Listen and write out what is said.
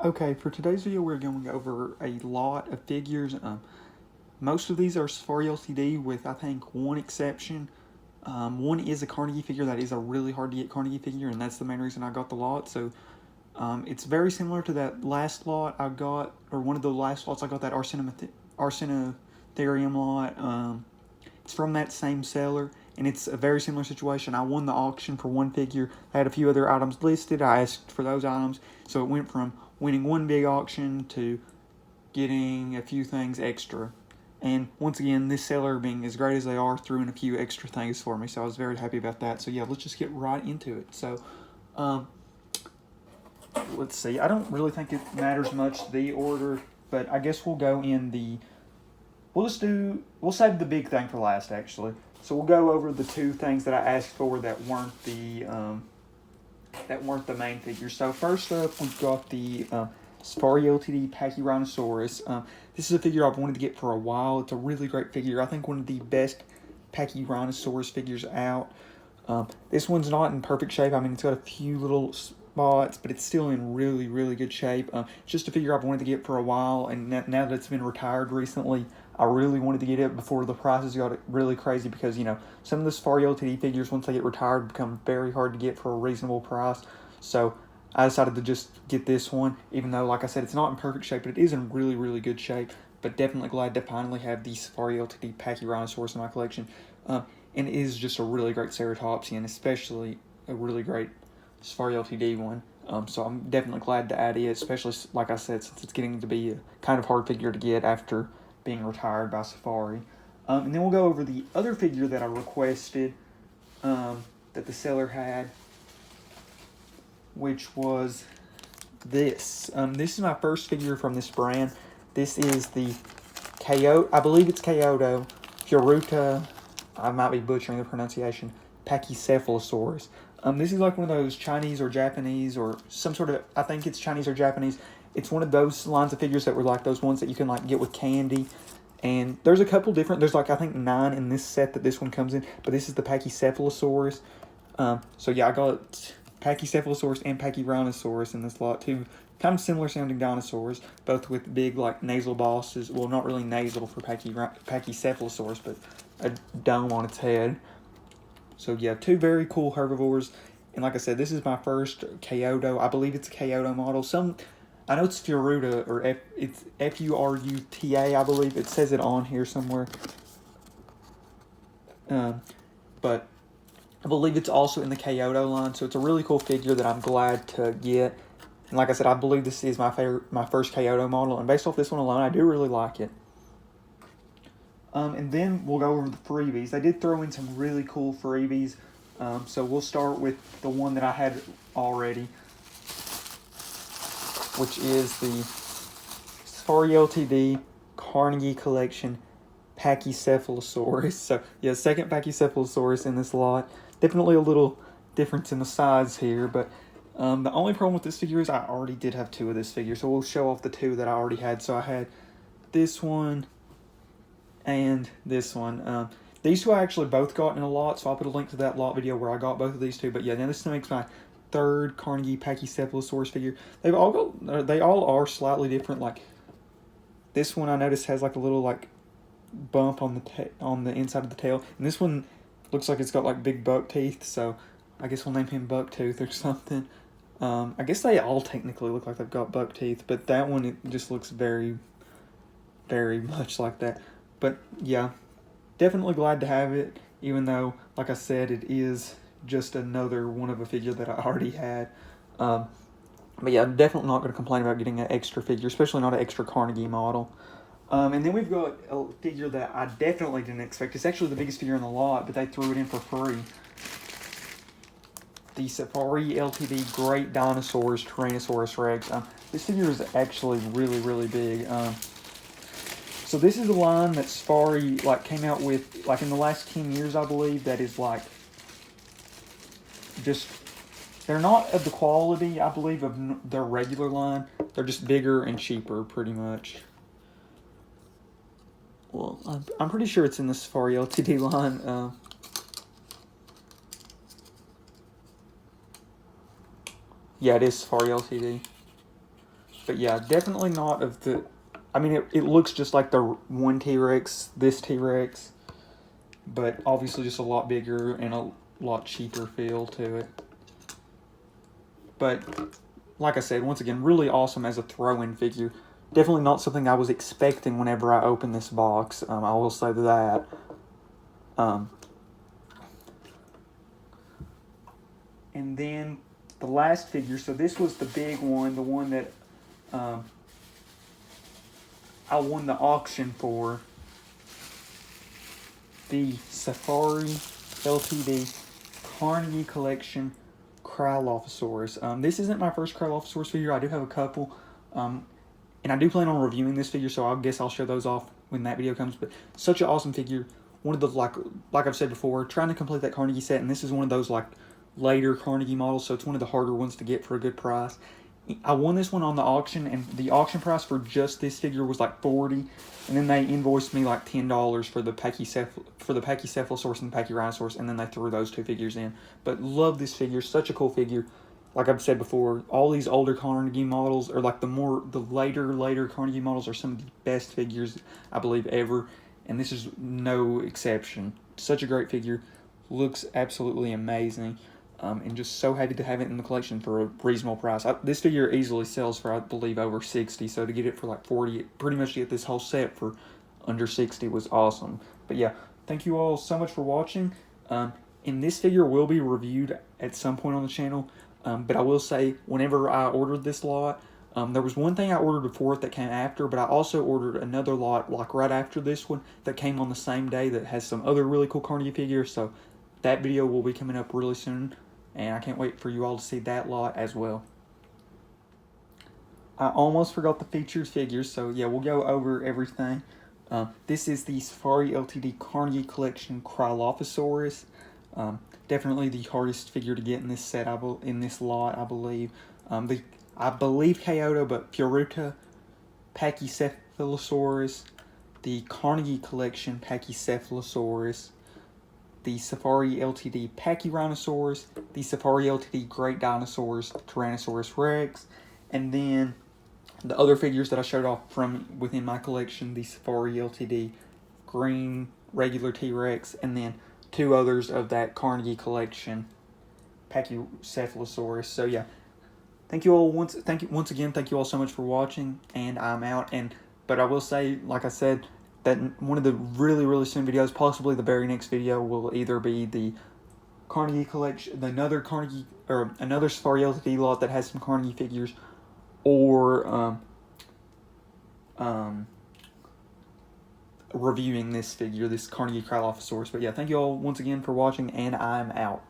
Okay, for today's video, we're going over a lot of figures. Most of these are Safari Ltd with, I think, one exception. One is a Carnegie figure that is a really hard to get Carnegie figure, and that's the main reason I got the lot. So it's very similar to that last lot I got, or one of the last lots I got, that Arsenitherium lot. It's from that same seller, and it's a very similar situation. I won the auction for one figure. I had a few other items listed. I asked for those items, so it went from winning one big auction to getting a few things extra. And once again, this seller, being as great as they are, threw in a few extra things for me, so I was very happy about that. So yeah, let's just get right into it. So let's see. I don't really think it matters much the order, but I guess we'll go in the... We'll save the big thing for last, actually. So we'll go over the two things that I asked for that weren't the main figures. So first up, we've got the Safari Ltd Pachycephalosaurus. This is a figure I've wanted to get for a while. It's a really great figure. I think one of the best Pachycephalosaurus figures out. This one's not in perfect shape. I mean, it's got a few little spots, but it's still in really, really good shape. It's just a figure I've wanted to get for a while, and now that it's been retired recently, I really wanted to get it before the prices got really crazy, because, you know, some of the Safari Ltd figures, once they get retired, become very hard to get for a reasonable price. So I decided to just get this one, even though, like I said, it's not in perfect shape, but it is in really, really good shape. But definitely glad to finally have the Safari Ltd Pachycephalosaurus in my collection. And it is just a really great Ceratopsian, especially a really great Safari Ltd one. So I'm definitely glad to add it, especially, like I said, since it's getting to be a kind of hard figure to get after being retired by Safari. And then we'll go over the other figure that I requested, that the seller had, which was this. This is my first figure from this brand. This is the Kaiyodo, I believe it's Kaiyodo Figure, I might be butchering the pronunciation, Pachycephalosaurus. This is like one of those Chinese or Japanese, or some sort of, I think it's Chinese or Japanese. It's one of those lines of figures that were like those ones that you can like get with candy. And there's a couple different, there's like I think 9 in this set that this one comes in, but this is the Pachycephalosaurus. So yeah, I got Pachycephalosaurus and Pachycephalosaurus in this lot, two kind of similar sounding dinosaurs, both with big like nasal bosses. Well, not really nasal for Pachycephalosaurus, but a dome on its head. So yeah, two very cool herbivores. And like I said, this is my first Kaiyodo. I believe it's a Kaiyodo model. I know it's Furuta, or it's Furuta, I believe. It says it on here somewhere. But I believe it's also in the Kaiyodo line, so it's a really cool figure that I'm glad to get. And like I said, I believe this is my first Kaiyodo model, and based off this one alone, I do really like it. And then we'll go over the freebies. They did throw in some really cool freebies, so we'll start with the one that I had already, which is the Safari Ltd Carnegie Collection Pachycephalosaurus. So yeah, second Pachycephalosaurus in this lot. Definitely a little difference in the size here, but the only problem with this figure is I already did have 2 of this figure, so we'll show off the 2 that I already had. So I had this one and this one. These 2 I actually both got in a lot, so I'll put a link to that lot video where I got both of these 2. But yeah, now this makes my third Carnegie Pachycephalosaurus figure. They all are slightly different. Like this one, I noticed has like a little like bump on the inside of the tail, and this one looks like it's got like big buck teeth. So I guess we'll name him Bucktooth or something. I guess they all technically look like they've got buck teeth, but that one, it just looks very, very much like that. But yeah, definitely glad to have it, even though, like I said, it is just another one of a figure that I already had. But yeah, I'm definitely not going to complain about getting an extra figure, especially not an extra Carnegie model. And then we've got a figure that I definitely didn't expect. It's actually the biggest figure in the lot, but they threw it in for free. The Safari Ltd Great Dinosaurs Tyrannosaurus Rex. This figure is actually really, really big. So this is a line that Safari came out with in the last 10 years, I believe, that is just, they're not of the quality, I believe, of their regular line. They're just bigger and cheaper, pretty much. Well, I'm pretty sure it's in the Safari Ltd line. Yeah, it is Safari Ltd. But yeah, definitely not of the... I mean, it looks just like the one T-Rex, this T-Rex, but obviously just a lot bigger and a lot cheaper feel to it. But like I said, once again, really awesome as a throw-in figure. Definitely not something I was expecting whenever I opened this box. I will say that. And then the last figure, so this was the big one, the one that I won the auction for, the Safari Ltd Carnegie Collection Cryolophosaurus. This isn't my first Cryolophosaurus figure. I do have a couple, and I do plan on reviewing this figure, so I guess I'll show those off when that video comes. But such an awesome figure. One of the, like I've said before, trying to complete that Carnegie set, and this is one of those like later Carnegie models, so it's one of the harder ones to get for a good price. I won this one on the auction, and the auction price for just this figure was like $40, and then they invoiced me like $10 for the Pachycephalosaurus and the Pachyrhinosaurus, and then they threw those two figures in. But love this figure, such a cool figure. Like I've said before, all these older Carnegie models, or like the later Carnegie models, are some of the best figures I believe ever, and this is no exception. Such a great figure, looks absolutely amazing. And just so happy to have it in the collection for a reasonable price. This figure easily sells for, I believe, over $60, so to get it for like $40, pretty much to get this whole set for under $60 was awesome. But yeah, thank you all so much for watching. And this figure will be reviewed at some point on the channel, but I will say, whenever I ordered this lot, there was one thing I ordered before it that came after, but I also ordered another lot like right after this one that came on the same day that has some other really cool Carnegie figures, so that video will be coming up really soon. And I can't wait for you all to see that lot as well. I almost forgot the featured figures, so yeah, we'll go over everything. This is the Safari Ltd Carnegie Collection Cryolophosaurus. Definitely the hardest figure to get in this set, in this lot, I believe. I believe Kaiyodo, but Dinosaur Pachycephalosaurus, the Carnegie Collection Pachycephalosaurus, the Safari Ltd Pachyrhinosaurus, the Safari Ltd Great Dinosaurs Tyrannosaurus Rex, and then the other figures that I showed off from within my collection, the Safari Ltd Green Regular T-Rex, and then two others of that Carnegie Collection Pachycephalosaurus. So yeah, thank you all once again. Thank you all so much for watching, and I'm out. But I will say, like I said, that one of the really soon videos, possibly the very next video, will either be the Carnegie Collection, another Safari Ltd lot that has some Carnegie figures, or reviewing this figure, this Carnegie Cryolophosaurus. But yeah, thank you all once again for watching, and I'm out.